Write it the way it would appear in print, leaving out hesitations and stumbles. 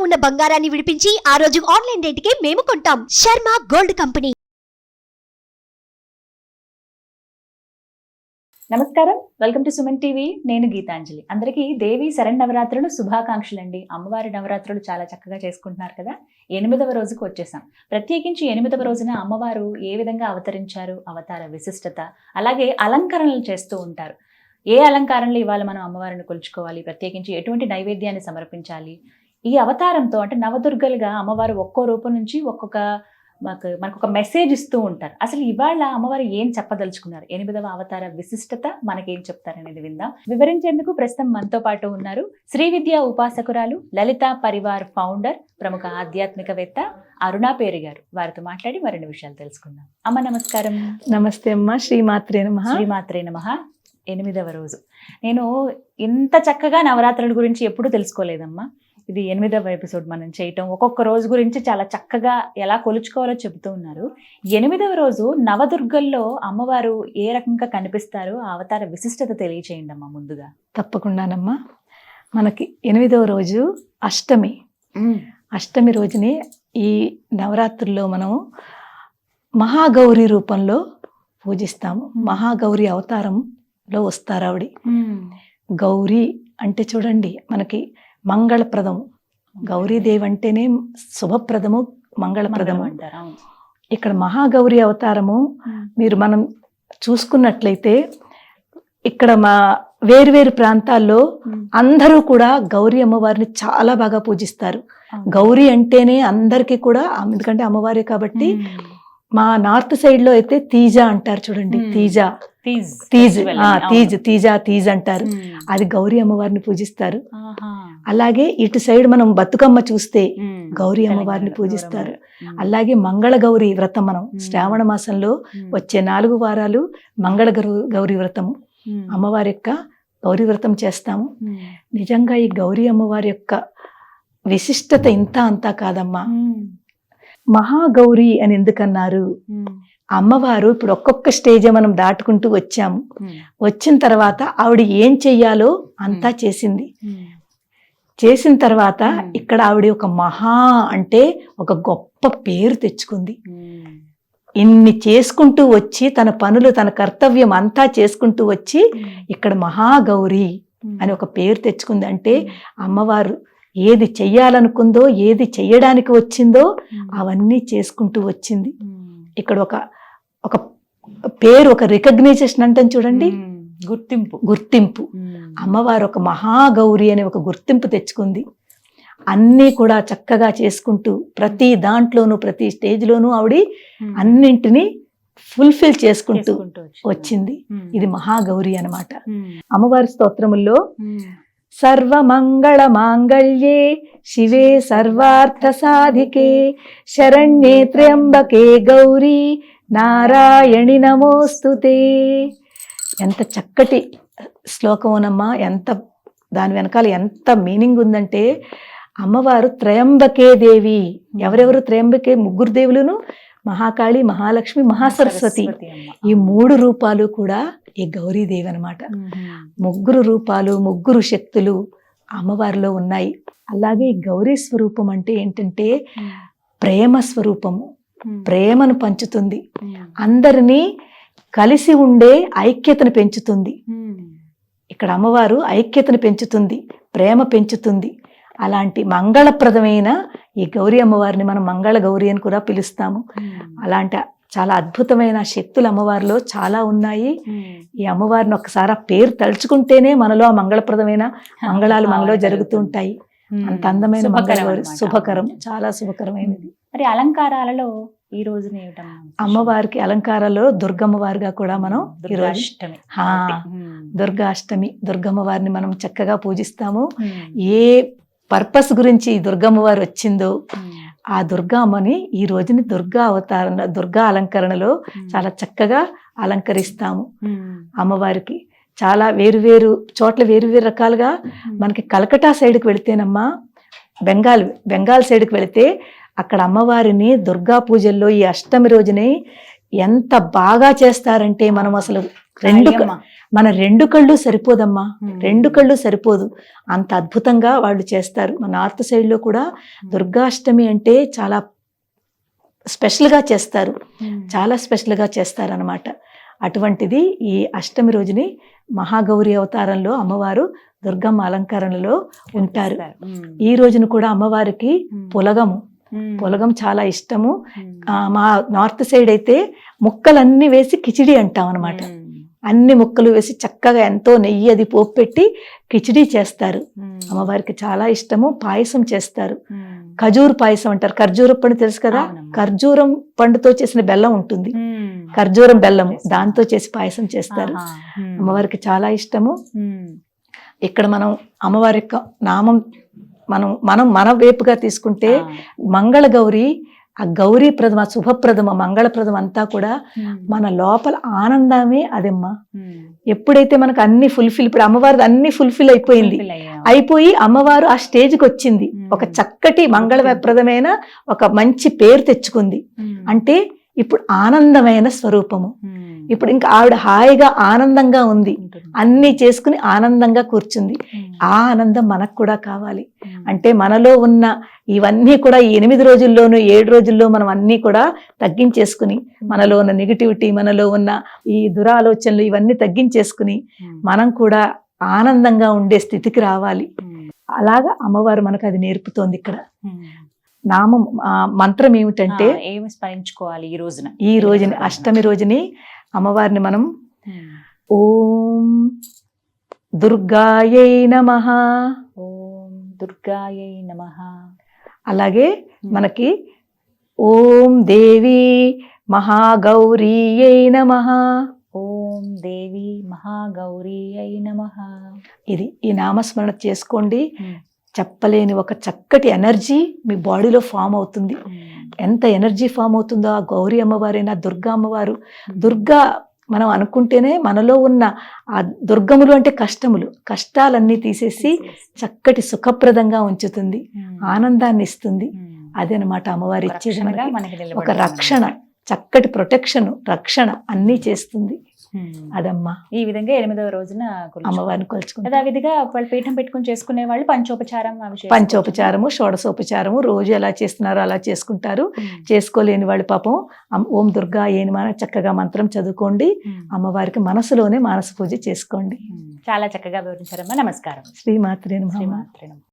ఉన్న బంగారాన్ని విడిపించి ఆ రోజు ఆన్లైన్ రేటుకే మేము కొంటాం. Sharma gold company. నమస్కారం, వెల్కమ్ టు సుమన్ టీవీ. నేను గీతాంజలి. అందరికీ దేవి శరన్నవరాత్రులు శుభాకాంక్షలు అండి. అమ్మవారి నవరాత్రులు చాలా చక్కగా చేసుకుంటున్నారు కదా. 8వ రోజుకు వచ్చేసాం. ప్రత్యేకించి 8వ రోజున అమ్మవారు ఏ విధంగా అవతరించారు, అవతార విశిష్టత, అలాగే అలంకరణలు చేస్తూ ఉంటారు. ఏ అలంకారంలో ఇవాళ మనం అమ్మవారిని కొలుచుకోవాలి, ప్రత్యేకించి ఎటువంటి నైవేద్యాన్ని సమర్పించాలి, ఈ అవతారంతో అంటే నవదుర్గలుగా అమ్మవారు ఒక్కో రూపం నుంచి మనకు ఒక మెసేజ్ ఇస్తూ ఉంటారు. అసలు ఇవాళ అమ్మవారు ఏం చెప్పదలుచుకున్నారు, 8వ అవతార విశిష్టత మనకేం చెప్తారనేది విందాం. వివరించేందుకు ప్రస్తుతం మనతో పాటు ఉన్నారు శ్రీ విద్యా ఉపాసకురాలు, లలిత పరివార్ ఫౌండర్, ప్రముఖ ఆధ్యాత్మికవేత్త అరుణా పేరి గారు. వారితో మాట్లాడి మరిన్ని విషయాలు తెలుసుకుందాం. అమ్మ నమస్కారం. నమస్తే అమ్మ. శ్రీమాత్రే నమః. శ్రీమాత్రే నమః. 8వ రోజు. నేను ఇంత చక్కగా నవరాత్రుల గురించి ఎప్పుడూ తెలుసుకోలేదమ్మా. ఇది 8వ ఎపిసోడ్ మనం చేయటం, ఒక్కొక్క రోజు గురించి చాలా చక్కగా ఎలా కొలుచుకోవాలో చెబుతూ ఉన్నారు. 8వ రోజు నవదుర్గల్లో అమ్మవారు ఏ రకంగా కనిపిస్తారో ఆ అవతార విశిష్టత తెలియచేయండి అమ్మా ముందుగా. తప్పకుండానమ్మా. మనకి 8వ రోజు అష్టమి. అష్టమి రోజుని ఈ నవరాత్రుల్లో మనం మహాగౌరి రూపంలో పూజిస్తాము. మహాగౌరి అవతారంలో వస్తారు ఆవిడ. గౌరీ అంటే చూడండి, మనకి మంగళప్రదము. గౌరీదేవి అంటేనే శుభప్రదము, మంగళప్రదము అంటారు. ఇక్కడ మహాగౌరి అవతారము మనం చూసుకున్నట్లయితే ఇక్కడ వేరు ప్రాంతాల్లో అందరూ కూడా గౌరీ అమ్మవారిని చాలా బాగా పూజిస్తారు. గౌరీ అంటేనే అందరికీ కూడా, ఎందుకంటే అమ్మవారే కాబట్టి. మా నార్త్ సైడ్ లో అయితే తీజ అంటారు చూడండి. తీజ్ అంటారు. అది గౌరీ అమ్మవారిని పూజిస్తారు. అలాగే ఇటు సైడ్ మనం బతుకమ్మ చూస్తే గౌరీ అమ్మవారిని పూజిస్తారు. అలాగే మంగళ గౌరీ వ్రతం, మనం శ్రావణ మాసంలో వచ్చే 4 వారాలు మంగళ గౌరీ వ్రతము, అమ్మవారి యొక్క గౌరీ వ్రతం చేస్తాము. నిజంగా ఈ గౌరీ అమ్మవారి యొక్క విశిష్టత ఇంత అంతా కాదమ్మా. మహాగౌరి అని ఎందుకన్నారు? అమ్మవారు ఇప్పుడు ఒక్కొక్క స్టేజ్ మనం దాటుకుంటూ వచ్చాము. వచ్చిన తర్వాత ఆవిడ ఏం చెయ్యాలో అంతా చేసింది. చేసిన తర్వాత ఇక్కడ ఆవిడ ఒక మహా అంటే ఒక గొప్ప పేరు తెచ్చుకుంది. ఇన్ని చేసుకుంటూ వచ్చి తన పనులు, తన కర్తవ్యం అంతా చేసుకుంటూ వచ్చి ఇక్కడ మహాగౌరి అని ఒక పేరు తెచ్చుకుంది. అంటే అమ్మవారు ఏది చెయ్యాలనుకుందో, ఏది చెయ్యడానికి వచ్చిందో అవన్నీ చేసుకుంటూ వచ్చింది. ఇక్కడ ఒక పేరు, ఒక రికగ్నైజేషన్ అంటాం చూడండి, గుర్తింపు. అమ్మవారు ఒక మహాగౌరి అనే ఒక గుర్తింపు తెచ్చుకుంది. అన్నీ కూడా చక్కగా చేసుకుంటూ ప్రతి దాంట్లోనూ, ప్రతి స్టేజ్లోనూ ఆవిడ అన్నింటినీ ఫుల్ఫిల్ చేసుకుంటూ వచ్చింది. ఇది మహాగౌరి అన్నమాట. అమ్మవారి స్తోత్రముల్లో సర్వమంగళ మాంగళ్యే శివే సర్వార్థ సాధికే శరణ్యే త్ర్యంబకే గౌరీ నారాయణి నమోస్తుతే. ఎంత చక్కటి శ్లోకమునమ్మా. దాని వెనకాల ఎంత మీనింగ్ ఉందంటే, అమ్మవారు త్రయంబకే దేవి. ఎవరెవరు త్రయంబకే? 3 దేవులను, మహాకాళి, మహాలక్ష్మి, మహాసరస్వతి. ఈ 3 రూపాలు కూడా ఈ గౌరీదేవి అనమాట. 3 రూపాలు, 3 శక్తులు అమ్మవారిలో ఉన్నాయి. అలాగే ఈ గౌరీ స్వరూపం అంటే ఏంటంటే ప్రేమ స్వరూపము. ప్రేమను పంచుతుంది, అందరినీ కలిసి ఉండే ఐక్యతను పెంచుతుంది. ఇక్కడ అమ్మవారు ఐక్యతను పెంచుతుంది, ప్రేమ పెంచుతుంది. అలాంటి మంగళప్రదమైన ఈ గౌరీ అమ్మవారిని మనం మంగళ గౌరీ అని కూడా పిలుస్తాము. అలాంటి చాలా అద్భుతమైన శక్తులు అమ్మవారిలో చాలా ఉన్నాయి. ఈ అమ్మవారిని ఒకసారి ఆ పేరు తలుచుకుంటేనే మనలో ఆ మంగళప్రదమైన మంగళాలు మనలో జరుగుతూ ఉంటాయి. అంత అందమైన శుభకరం, చాలా శుభకరమైనది. మరి అలంకారాలలో ఈ రోజు అమ్మవారికి అలంకారాల్లో దుర్గమ్మవారిగా కూడా మనం ఈరోజు దుర్గాష్టమి, దుర్గమ్మవారిని మనం చక్కగా పూజిస్తాము. ఏ పర్పస్ గురించి దుర్గమ్మవారు వచ్చిందో ఆ దుర్గామ్మని ఈ రోజుని దుర్గా అవతారణ, దుర్గా అలంకరణలో చాలా చక్కగా అలంకరిస్తాము. అమ్మవారికి చాలా వేరు చోట్ల వేరు రకాలుగా. మనకి కలకటా సైడ్కి వెళితేనమ్మా, బెంగాల్ సైడ్కి వెళితే అక్కడ అమ్మవారిని దుర్గా పూజల్లో ఈ అష్టమి రోజుని ఎంత బాగా చేస్తారంటే మనం అసలు అయ్యమ్మ. మన 2 కళ్ళు సరిపోదమ్మా, ఉమ్. 2 కళ్ళు సరిపోదు, అంత అద్భుతంగా వాళ్ళు చేస్తారు. మన నార్త్ సైడ్ లో కూడా దుర్గాష్టమి అంటే చాలా స్పెషల్గా చేస్తారు, చాలా స్పెషల్గా చేస్తారనమాట. అటువంటిది ఈ అష్టమి రోజుని మహాగౌరి అవతారంలో అమ్మవారు దుర్గమ్మ అలంకరణలో ఉంటారు. ఈ రోజున కూడా అమ్మవారికి పులగం చాలా ఇష్టము. మా నార్త్ సైడ్ అయితే ముక్కలన్నీ వేసి కిచిడి అంటాం అనమాట. అన్ని ముక్కలు వేసి చక్కగా ఎంతో నెయ్యి అది పోపు పెట్టి కిచిడి చేస్తారు. అమ్మవారికి చాలా ఇష్టము. పాయసం చేస్తారు, ఖజూర్ పాయసం అంటారు. ఖర్జూరం పండు తెలుసు కదా, ఖర్జూరం పండుతో చేసిన బెల్లం ఉంటుంది, ఖర్జూరం బెల్లము, దాంతో చేసి పాయసం చేస్తారు. అమ్మవారికి చాలా ఇష్టము. ఇక్కడ మనం అమ్మవారి యొక్క నామం మన వైపుగా తీసుకుంటే మంగళ గౌరి, ఆ గౌరీప్రదమ, శుభప్రదమ, మంగళప్రదం అంతా కూడా మన లోపల ఆనందమే అదమ్మా. ఎప్పుడైతే మనకు అన్ని ఫుల్ఫిల్, ఇప్పుడు అమ్మవారిది అన్ని ఫుల్ఫిల్ అయిపోయి అమ్మవారు ఆ స్టేజ్కి వచ్చింది, ఒక చక్కటి మంగళప్రదమైన ఒక మంచి పేరు తెచ్చుకుంది అంటే ఇప్పుడు ఆనందమైన స్వరూపము. ఇప్పుడు ఇంకా ఆవిడ హాయిగా ఆనందంగా ఉంది, అన్ని చేసుకుని ఆనందంగా కూర్చుంది. ఆ ఆనందం మనకు కూడా కావాలి అంటే మనలో ఉన్న ఇవన్నీ కూడా ఈ 8 రోజుల్లోనూ 7 రోజుల్లో మనం అన్నీ కూడా తగ్గించేసుకుని, మనలో ఉన్న నెగిటివిటీ, మనలో ఉన్న ఈ దురాలోచనలు ఇవన్నీ తగ్గించేసుకుని మనం కూడా ఆనందంగా ఉండే స్థితికి రావాలి. అలాగా అమ్మవారు మనకు అది నేర్పుతోంది. ఇక్కడ నామం మంత్రం ఏమిటంటే, ఏమి స్మరించుకోవాలి ఈ రోజుని అష్టమి రోజుని అమ్మవారిని మనం ఓం దుర్గాయై నమః, ఓం దుర్గాయై నమః, అలాగే మనకి ఓం దేవి మహాగౌరీయై నమః, ఓం దేవి మహాగౌరీయై నమః. ఈ నామస్మరణ చేసుకోండి. చెప్పలేని ఒక చక్కటి ఎనర్జీ మీ బాడీలో ఫామ్ అవుతుంది. ఎంత ఎనర్జీ ఫామ్ అవుతుందో ఆ గౌరీ అమ్మవారైనా దుర్గా అమ్మవారు. దుర్గా మనం అనుకుంటేనే మనలో ఉన్న ఆ దుర్గములు అంటే కష్టాలన్నీ తీసేసి చక్కటి సుఖప్రదంగా ఉంచుతుంది, ఆనందాన్ని ఇస్తుంది. అదేనమాట అమ్మవారు ఇచ్చేది మనకి ఒక రక్షణ, చక్కటి ప్రొటెక్షన్, రక్షణ అన్నీ చేస్తుంది. అదమ్మా. ఈ విధంగా 8వ రోజున అమ్మవారిని కొలుచుకుంటారు. యథావిధిగా వాళ్ళు పీఠం పెట్టుకుని చేసుకునే వాళ్ళు పంచోపచారము, షోడశోపచారము రోజు ఎలా చేస్తున్నారో అలా చేసుకుంటారు. చేసుకోలేని వాళ్ళు పాపం ఓం దుర్గా ఏనిమా చక్కగా మంత్రం చదువుకోండి, అమ్మవారికి మనసులోనే మానస పూజ చేసుకోండి. చాలా చక్కగా వివరించారమ్మా. నమస్కారం. శ్రీమాత్రే నమః. శ్రీమాత్రే నమః.